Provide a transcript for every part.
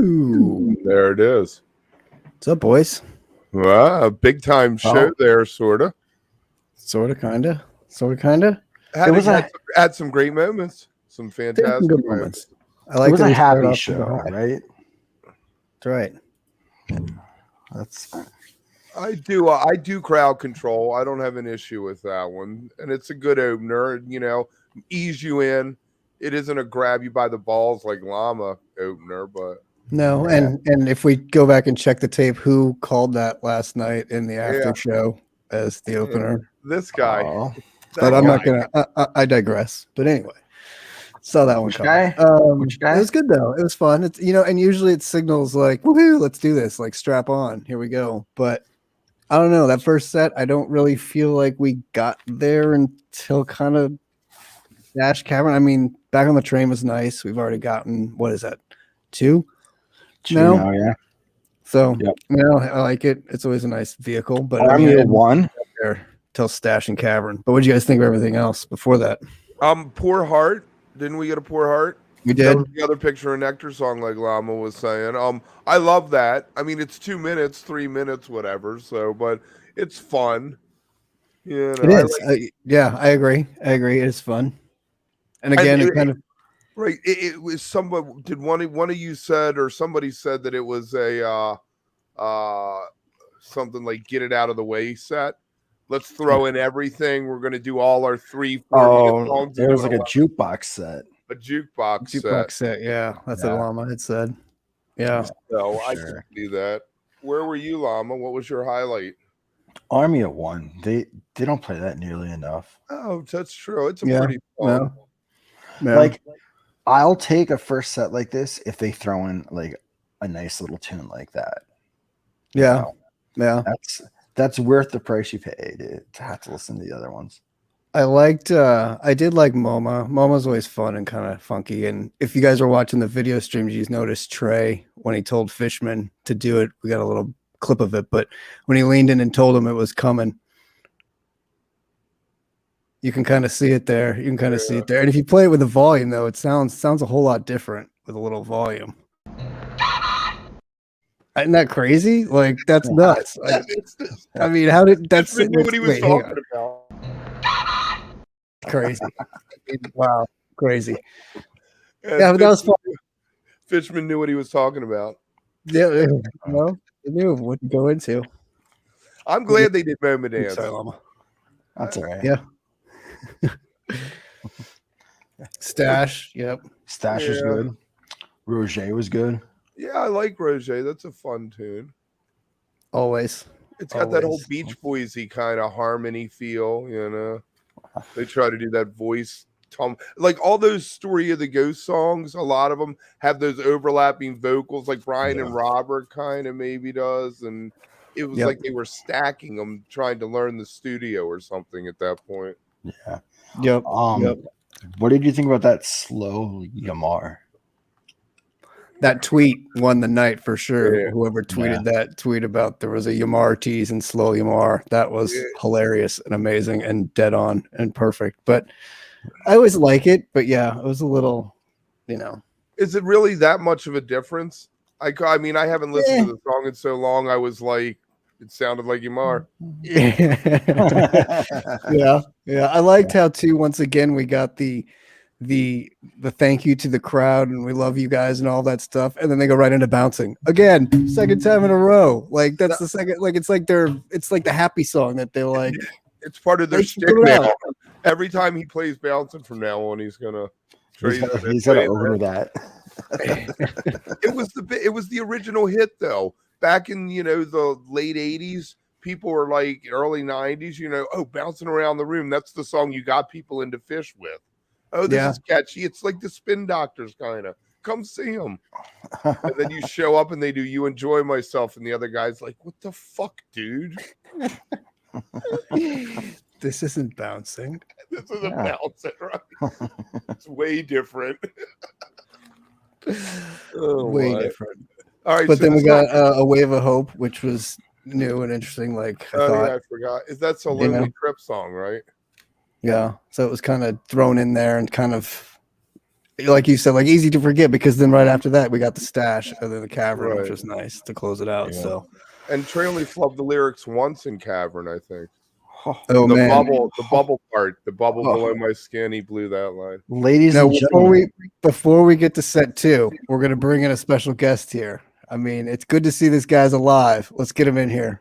Hello. There it is. What's up, boys? Well, a big time show there, sort of. Sort of, kind of. Sort of, kind of. Had some great moments. Some fantastic good moments. I like it was that a we started happy off show, with right? That's right. That's I do crowd control. I don't have an issue with that one. And it's a good opener, ease you in. It isn't a grab you by the balls like Llama opener, but No, and if we go back and check the tape, who called that last night in the after show as the opener? This guy. But I'm not gonna. I digress. But anyway, saw that one coming. Which guy? It was good though. It was fun. It's and usually it signals like, woohoo, let's do this. Like strap on, here we go. But I don't know. That first set, I don't really feel like we got there until kind of Dash Cavern. I mean, Back on the Train was nice. We've already gotten, what is that, two now? Yeah. So, I like it. It's always a nice vehicle. But Army of One there till Stash and Cavern. But what did you guys think of everything else before that? Poor Heart. Didn't we get a Poor Heart? We did. That was the other Picture and Nectar song, like Llama was saying. I love that. I mean, it's 2 minutes, 3 minutes, whatever. So, but it's fun. It is. I agree. It is fun. And again, it kind of right. It was somebody. Did one of you said, or somebody said that it was a something like "Get It Out of the Way" set. Let's throw in everything. We're going to do all our 3-4 songs. It was like a jukebox set. A jukebox set. Yeah, that's what Llama had said. Yeah. So I can see that. Where were you, Llama? What was your highlight? Army of One. They don't play that nearly enough. Oh, that's true. It's a pretty fun. No. Like, I'll take a first set like this if they throw in like a nice little tune like that. Yeah. Yeah. That's worth the price you pay to have to listen to the other ones. I did like MoMA. MoMA's always fun and kind of funky. And if you guys were watching the video streams, you noticed Trey, when he told Fishman to do it, we got a little clip of it, but when he leaned in and told him it was coming, you can kind of see it there. See it there. And if you play it with the volume, though, it sounds a whole lot different with a little volume. Isn't that crazy? Like, that's nuts. I mean, how did that's what he was talking about? Crazy. Wow, crazy. Yeah, but that was fun. Fishman knew what he was talking about. Yeah, well, he knew what to go into. I'm glad they did Moment Dance. That's all right. Yeah. Stash, yep. Stash was good. Roger was good. Yeah, I like Roger. That's a fun tune. Always. It's got that whole Beach Boys-y kind of harmony feel, They try to do that voice. Like all those Story of the Ghost songs, a lot of them have those overlapping vocals, like Brian and Robert kind of maybe does. And it was like they were stacking them, trying to learn the studio or something at that point. Yeah. Yep. What did you think about that slow Yamar? That tweet won the night for sure. Yeah. Whoever tweeted that tweet about there was a Yamar tease and slow Yamar, that was hilarious and amazing and dead on and perfect. But I always like it, but it was a little, Is it really that much of a difference? I mean, I haven't listened to the song in so long. I was like, it sounded like Yamar. Yeah. I liked how too. Once again, we got the thank you to the crowd and we love you guys and all that stuff, and then they go right into bouncing again, second time in a row. Like that's the second. Like it's like the happy song that they're like. It's part of their shtick now. Every time he plays bouncing from now on, he's gonna. He's gonna open with that. It was the original hit though. Back in the late 80s, people were like early 90s, bouncing around the room. That's the song you got people into Phish with. Oh, this is catchy. It's like the Spin Doctors kind of. Come see them. And then you show up and they do You Enjoy Myself, and the other guy's like, what the fuck, dude? This isn't bouncing. This isn't bouncing, right? It's way different. Way different. All right, but then we got A Wave of Hope, which was new and interesting. Like I forgot. Is that a Lonely Trip song, right? Yeah. So it was kind of thrown in there and kind of like you said, like easy to forget because then right after that we got the Stash and then the Cavern, which Right. was nice to close it out. Yeah. So, And Traily flubbed the lyrics once in Cavern, I think. oh the man, bubble part, the bubble Oh. below my skin, he blew that line. Ladies no, and gentlemen, before we get to set 2, we're gonna bring in a special guest here. I mean, it's good to see this guy's alive. Let's get him in here.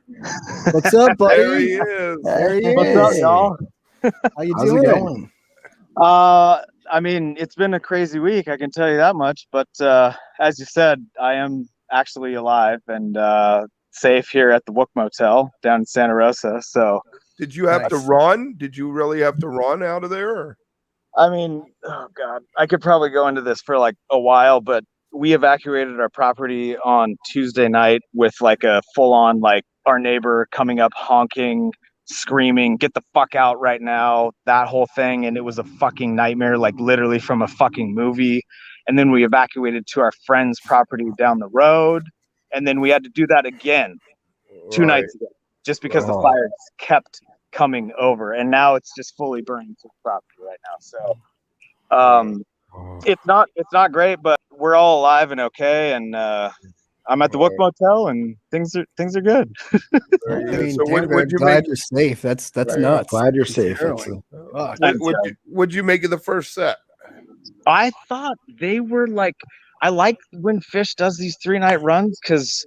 What's up, buddy? There he is. There he What's up, is. y'all? How you how's doing? it going? I mean, it's been a crazy week, I can tell you that much. But as you said, I am actually alive and safe here at the Wook Motel down in Santa Rosa. So, Did you have to Nice. run? Did you really have to run out of there? Or? I mean, oh God, I could probably go into this for like a while, but we evacuated our property on Tuesday night with like a full-on, like our neighbor coming up honking, screaming, "Get the fuck out right now," that whole thing. And it was a fucking nightmare, like literally from a fucking movie. And then we evacuated to our friend's property down the road. And then we had to do that again 2 nights ago, just because the Oh. fires kept coming over. And now it's just fully burning to the property right now. So it's not great, but we're all alive and okay. And I'm at the Wook Motel, and things are good. There he I is. mean, So damn, would Greg, you glad make? you're safe. That's Right. nuts. Glad you're safe. It's That's harrowing. a- Fuck. Would you make it the first set? I thought they were like, I like when Phish does these 3-night runs because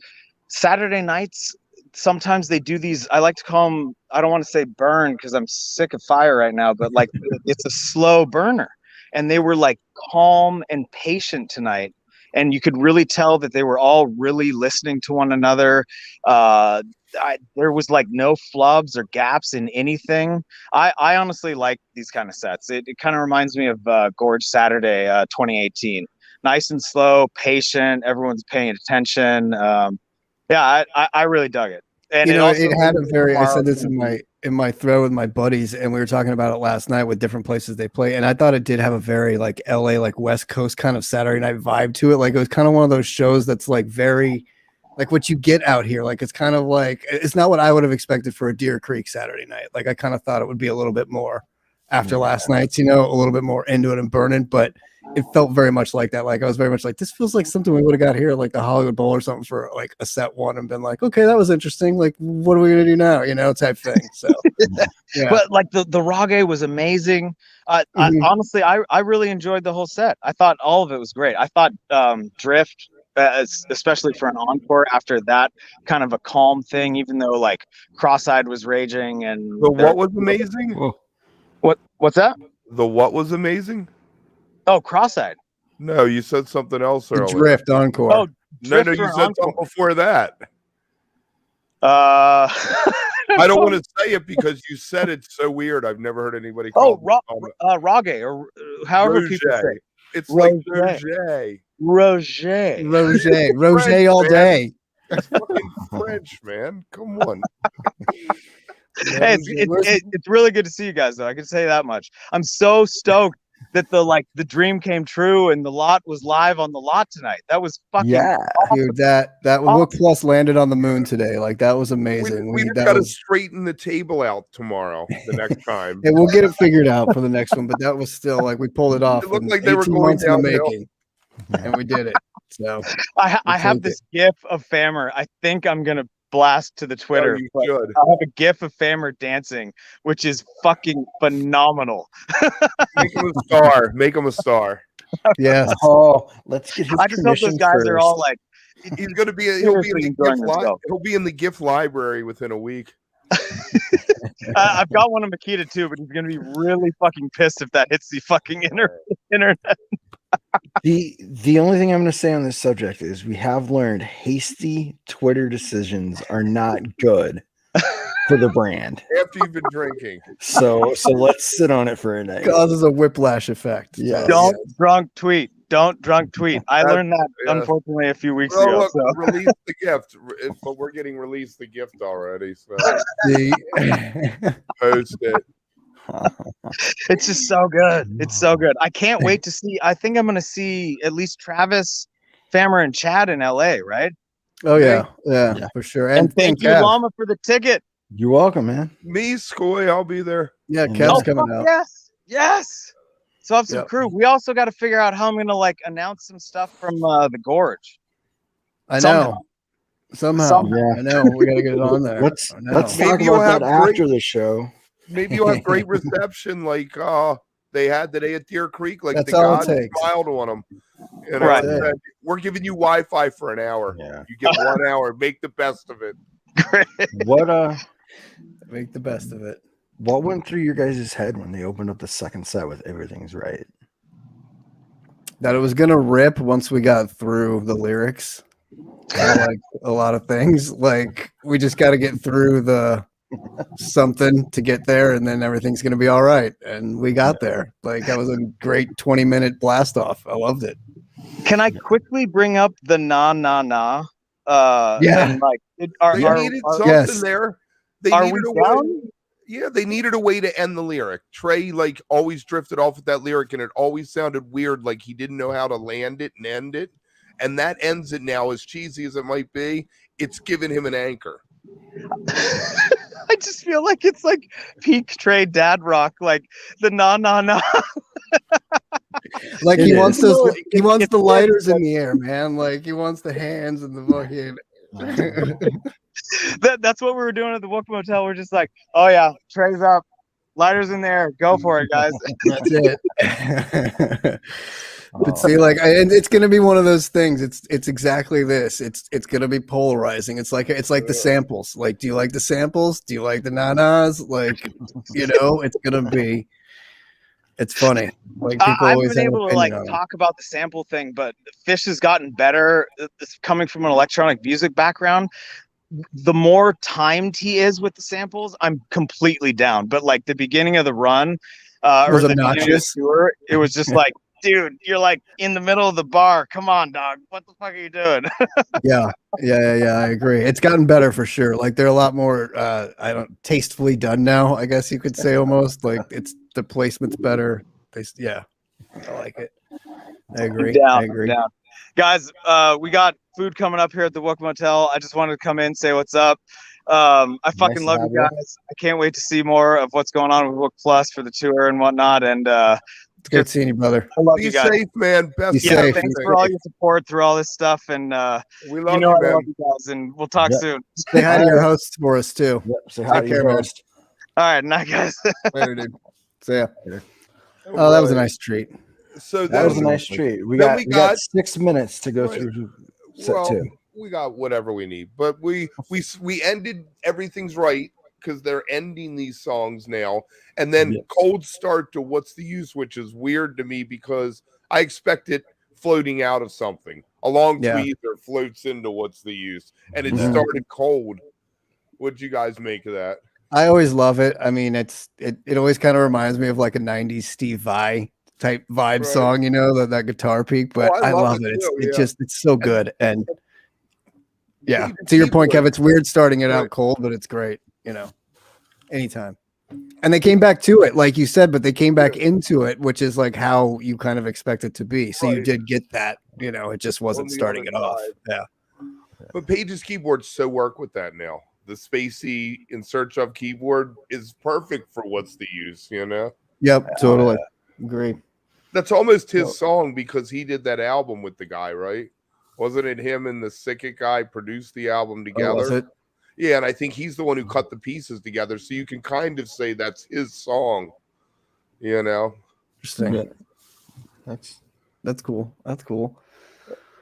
Saturday nights, sometimes they do these, I like to call them, I don't want to say burn because I'm sick of fire right now, but like it's a slow burner. And they were like calm and patient tonight. And you could really tell that they were all really listening to one another. There was like no flubs or gaps in anything. I honestly like these kind of sets. It kind of reminds me of Gorge Saturday 2018. Nice and slow, patient. Everyone's paying attention. Yeah, I really dug it. And You know, also it had a very. I said tomorrow- this in my thread with my buddies, and we were talking about it last night with different places they play, and I thought it did have a very like LA, like West Coast kind of Saturday night vibe to it. Like it was kind of one of those shows that's like very, like what you get out here. Like it's kind of like it's not what I would have expected for a Deer Creek Saturday night. Like I kind of thought it would be a little bit more after last night's, you know, a little bit more into it and burning, but it felt very much like that. Like I was very much like, this feels like something we would have got here, like the Hollywood Bowl or something for like a set 1 and been like, okay, that was interesting. Like, what are we gonna do now? You know, type thing. So, yeah. But like the Rage was amazing. Honestly, I really enjoyed the whole set. I thought all of it was great. I thought Drift, especially for an encore after that kind of a calm thing, even though like Cross-Eyed was raging and The what was amazing? what's that? The what was amazing? Oh, Cross-Eyed. No, you said something else The earlier. Drift encore. Oh, No, Drift you for said encore. something before that. Uh, I don't want to say it because you said it's so weird. I've never heard anybody call Rage or however people say it. It's like Roger. Roger. Roger all man. day. It's fucking French, man. Come on. Hey, it's really good to see you guys, though. I can say that much. I'm so stoked that the dream came true and the lot was live on the lot tonight. That was fucking Dude, that Wook Plus landed on the moon today. Like that was amazing. We that got to was, straighten the table out tomorrow. The next time. and we'll get it figured out for the next one. But that was still like we pulled it off. It looked in like they were 18 going months in the downhill. making, and we did it. So I have this GIF of Famer. I think I'm gonna blast to the Twitter. you but should. I have a GIF of Famer dancing, which is fucking phenomenal. Make him a star. Make him a star. yes, Oh, let's get his I just hope those permission guys are all first. like, He's gonna be. Seriously enjoying himself. He'll be in the GIF library within a week. I've got one of Makita too, but he's gonna be really fucking pissed if that hits the fucking internet. The only thing I'm going to say on this subject is we have learned hasty Twitter decisions are not good for the brand. After you've been drinking. So let's sit on it for a night. causes a whiplash effect. Yeah. Don't drunk tweet. Don't drunk tweet. I learned that yeah. unfortunately a few weeks Well, ago. look, So release the gift, but we're getting released the gift already. So post it. it's just so good. It's so good. I can't wait to see. I think I'm gonna see at least Travis, Famer, and Chad in LA, right? Oh yeah, Yeah. for sure. And thank you, Kev. Llama, for the ticket. You're welcome, man. Me, Skoy, I'll be there. Yeah, Oh, Kev's Oh, coming fuck out. yes, yes. So have some crew. We also got to figure out how I'm gonna like announce some stuff from the gorge. I know. Somehow. Yeah. I know. We got to get it on there. Let's talk Maybe you'll about that have after the show. Maybe you'll have great reception like they had today at Deer Creek. Like That's the all it God takes. smiled on them. You know, Right. said, we're giving you Wi-Fi for an hour. Yeah. You get 1 hour. Make the best of it. What Make the best of it. What went through your guys' head when they opened up the second set with Everything's Right? That it was gonna rip once we got through the lyrics. Like a lot of things. Like we just got to get through the something to get there, and then everything's gonna be all right. And we got there. Like that was a great 20-minute blast off. I loved it. Can I quickly bring up the na na na? Yeah. And like, They needed something yes. there. They are needed we a way. down? Yeah, they needed a way to end the lyric. Trey like always drifted off with that lyric, and it always sounded weird, like he didn't know how to land it and end it. And that ends it now, as cheesy as it might be. It's given him an anchor. I just feel like it's like peak Trey dad rock, like the na na na. Like It he is. wants those. He wants the It's- lighters in the air, man. Like he wants the hands and the fucking. That's what we were doing at the Wook Motel. We're just like, oh yeah, Trey's up, lighters in there, go for it, guys. That's it. But see, like, and it's gonna be one of those things. It's exactly this. It's gonna be polarizing. It's like the samples. Like, do you like the samples? Do you like the nanas? Like, it's gonna be. It's funny. Like people I've always been have able to an like opinion on it. talk about the sample thing, but Phish has gotten better. It's coming from an electronic music background. The more timed he is with the samples, I'm completely down. But like the beginning of the run, Was or the beginning of the obnoxious. tour, it was just like, dude, you're like in the middle of the bar. Come on, dog. What the fuck are you doing? Yeah. I agree. It's gotten better for sure. Like they're a lot more tastefully done now, I guess you could say almost. Like it's the placement's better. I like it. I agree. I agree. Down. Guys, we got food coming up here at the Wook Motel. I just wanted to come in, say what's up. I fucking to love have you guys. I can't wait to see more of what's going on with Wook Plus for the tour and whatnot. And It's good seeing you, brother. I love Be you guys. safe, man. Best Be of Yeah, safe. thanks for all your support through all this stuff. And We love I man. love you guys. And we'll talk Yep. soon. Say hi to your hosts for us too. Yep. Say hi to care, your man. host. All right, night, guys. Later, dude. See ya. Oh, that was a nice treat. So That was a then- nice treat. We then got we we got got- 6 minutes to go Right. through set well, 2. we got whatever we need, but we ended Everything's Right because they're ending these songs now, and then Yes. cold start to What's the Use, which is weird to me because I expect it floating out of something. A long tweezer floats into What's the Use, and it Mhm. started cold. What'd you guys make of that? I always love it. I mean, it always kind of reminds me of like a 90s Steve Vai type vibe Right. song, that guitar peak, but I I love love it it. too, It's so good. And yeah, Even to your point, keyboard. Kev, it's weird starting it Right. out cold, but it's great, anytime. And they came back to it, like you said, but they came back into it, which is like how you kind of expect it to be. So you Right. did get that, it just wasn't On the starting it other off. side. Yeah. But Page's keyboards so work with that now. The spacey in search of keyboard is perfect for What's the Use, Yep, totally. Agree. That's almost his song because he did that album with the guy, right? Wasn't it him and the Sickit guy produced the album together? Oh, was it? Yeah, and I think he's the one who cut the pieces together, so you can kind of say that's his song. Interesting. Yeah. That's cool. That's cool.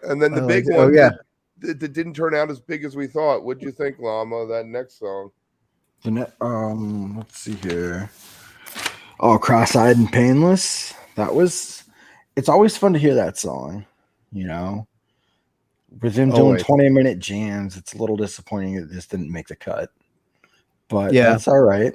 And then the I big liked it. one Oh, yeah. that didn't turn out as big as we thought. What'd you think, Llama, that next song? Let's see here. Oh, Cross-Eyed and Painless. It's always fun to hear that song, With them doing Always. 20-minute jams, it's a little disappointing that this didn't make the cut. But Yeah. that's all right.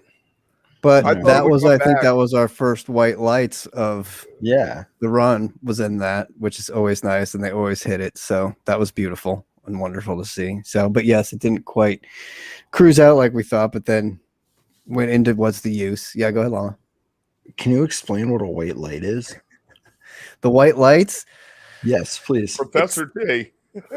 But I thought it that would was, come I think back. that was our first white lights of Yeah. the run was in that, which is always nice. And they always hit it. So that was beautiful and wonderful to see. So, but yes, it didn't quite cruise out like we thought, but then went into What's the Use. Yeah, go ahead, Lana. Can you explain what a white light is? The white lights. Yes, please. Professor T.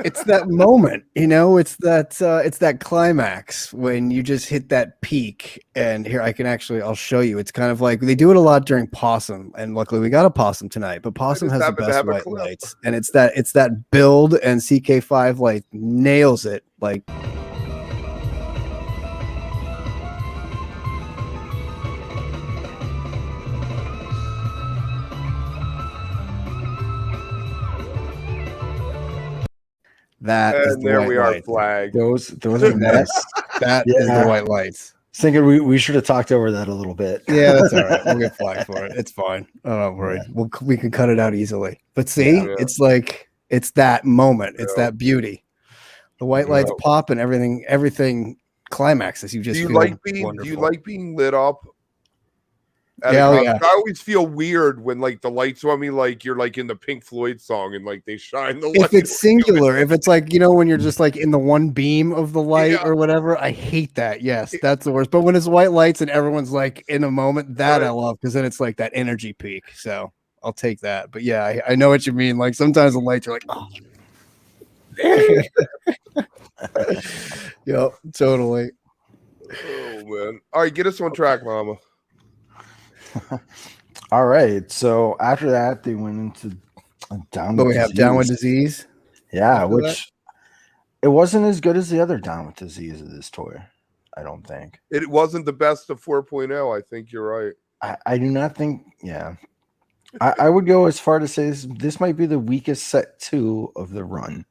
It's that moment, it's that climax when you just hit that peak. And here I'll show you. It's kind of like they do it a lot during Possum, and luckily we got a Possum tonight, but Possum just has the happen to best have a white clip. lights, and it's that build, and CK5 like nails it. Like that is And the there white we are, lights. flag. Those are nice. That is the white lights. Thinking we should have talked over that a little bit. Yeah, that's all right. We'll get flagged for it. It's fine. Oh, don't worry. We can cut it out easily. But see, Yeah. it's like it's that moment. It's Yeah. that beauty. The white lights Yeah. pop and everything climaxes. You just Do you feel like wonderful. being lit up? At Yeah, a oh, concert? yeah. I always feel weird when like the lights on me, like you're like in the Pink Floyd song and like they shine the light. If it's singular, if it's like, when you're just like in the one beam of the light Yeah. or whatever, I hate that. Yes, that's the worst. But when it's white lights and everyone's like in a moment, that I love, because then it's like that energy peak. So I'll take that. But yeah, I know what you mean. Like sometimes the lights are like, oh. Yep, totally. Oh man. All right, get us on track, mama. All right. So after that, they went into Down But with we have Disease. Down with Disease. Yeah, after which it wasn't as good as the other Down with Disease of this tour. I don't think. It wasn't the best of 4.0. I think you're right. I do not think. Yeah, I would go as far to say this might be the weakest set 2 of the run.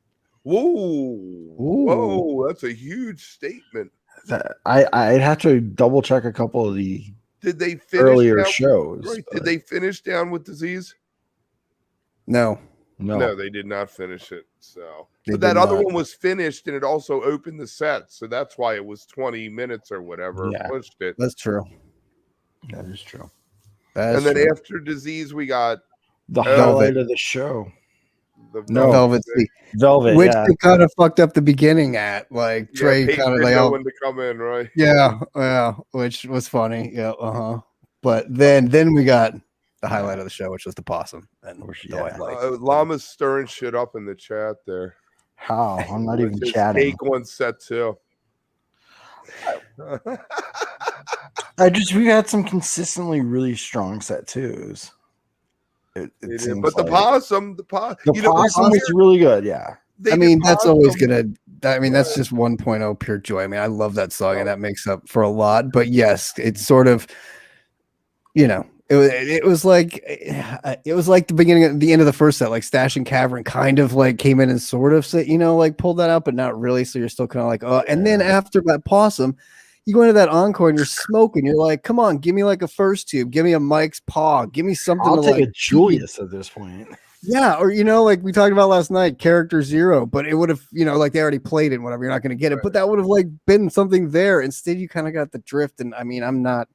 Whoa, that's a huge statement. I'd have to double check a couple of the Did they finish earlier down, shows. right? Did they finish Down with Disease? No. No, they did not finish it. So, They but that did other not. one was finished, and it also opened the set, so that's why it was 20 minutes or whatever. Yeah. Pushed it. That's true. That is true. That's And then true. after Disease, we got The Velvet. highlight of the show. the No. Velvet Sea, Velvet, which yeah. they kind of fucked up the beginning at. Like yeah, Trey Peyton kind of didn't like, know oh, when to come in, right? yeah, which was funny. Yeah, But then we got the highlight of the show, which was the Possum and the white lights. Llama's stirring shit up in the chat there. How? I'm not even His chatting. Take on set 2. We've had some consistently really strong set 2s. It seems But the like. Possum, The Possum was really good, yeah. I mean, that's always gonna. I mean, that's just 1.0 pure joy. I mean, I love that song, and that makes up for a lot. But yes, it's sort of, it was like the beginning, the end of the first set, like Stash and Cavern kind of like came in and sort of said, like pulled that out, but not really. So you're still kind of like, oh. And then after that Possum, you go into that encore and you're smoking. You're like, come on, give me like a first tube, give me a Mike's Paw, give me something. I'll to take like a Julius at this point. Yeah, or like we talked about last night, Character Zero, but it would have, like they already played it and whatever, you're not going to get it, but that would have like been something there. Instead, you kind of got the drift, and I mean, I'm not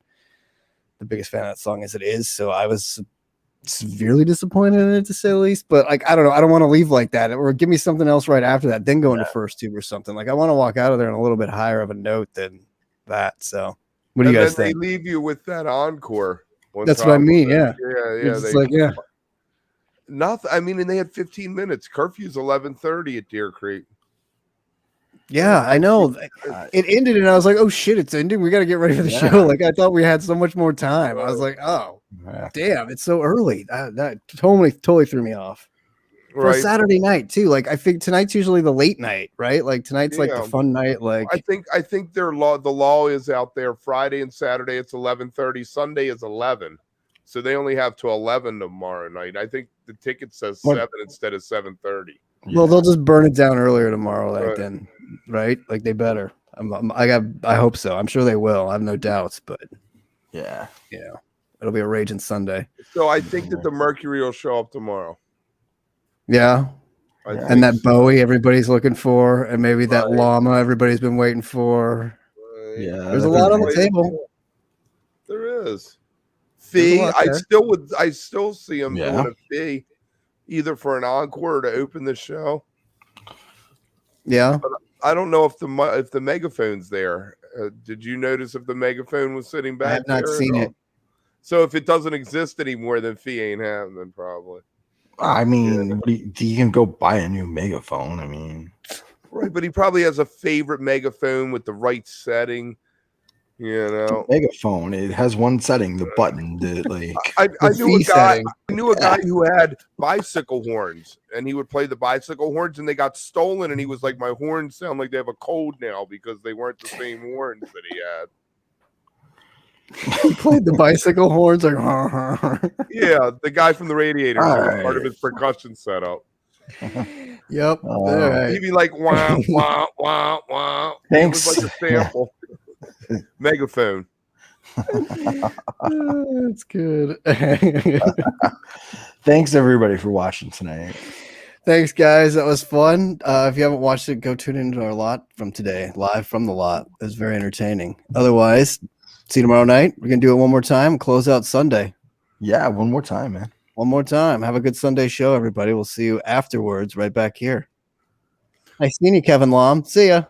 the biggest fan of that song as it is, so I was severely disappointed in it, to say the least. But like, I don't know, I don't want to leave like that, or give me something else right after that, then go into first tube or something. Like I want to walk out of there on a little bit higher of a note than that. So, what do you guys think? They leave you with that encore. That's what I mean. Yeah, It's like nothing. I mean, and they had 15 minutes. Curfew's 11:30 at Deer Creek. Yeah, I know. It ended, and I was like, "Oh shit, it's ending. We got to get ready for the show." Like I thought we had so much more time. I was like, "Oh, damn, it's so early." That totally threw me off. For a Saturday night too. Like I think tonight's usually the late night, right? Like tonight's like the fun night. Like I think the law is out there. Friday and Saturday it's 11:30. Sunday is 11. So they only have to 11 tomorrow night. I think the ticket says 7 instead of 7:30. Well, they'll just burn it down earlier tomorrow night then, right? Like they better. I hope so. I'm sure they will. I have no doubts, but it'll be a raging Sunday. So I think that the Mercury will show up tomorrow. Yeah. And that Bowie everybody's looking for, and maybe that Llama everybody's been waiting for. There's a lot on the table. There is. Fee, I still see him doing a fee, either for an encore or to open the show. Yeah, but I don't know if the megaphone's there. Did you notice if the megaphone was sitting back? I have not seen it. So if it doesn't exist anymore, then fee ain't happening probably. I mean, you can go buy a new megaphone. I mean, Right, but he probably has a favorite megaphone with the right setting. You know, megaphone. It has one setting, the button. I The knew a fee guy. setting. I knew a guy who had bicycle horns, and he would play the bicycle horns, and they got stolen. And he was like, "My horns sound like they have a cold now because they weren't the same horns that he had." He played the bicycle horns like Yeah, the guy from the Radiators, All it was right. part of his percussion setup. Yep. All right. He'd be like, "Wah wah wah wah." It was Thanks. like a sample. Megaphone. That's good. Thanks everybody for watching tonight. Thanks, guys. That was fun. If you haven't watched it, go tune into our lot from today, live from the lot. It was very entertaining. Otherwise, see you tomorrow night. We're gonna do it one more time. Close out Sunday. Yeah, one more time, man. One more time. Have a good Sunday show, everybody. We'll see you afterwards, right back here. Nice seeing you, Kevin Lom. See ya.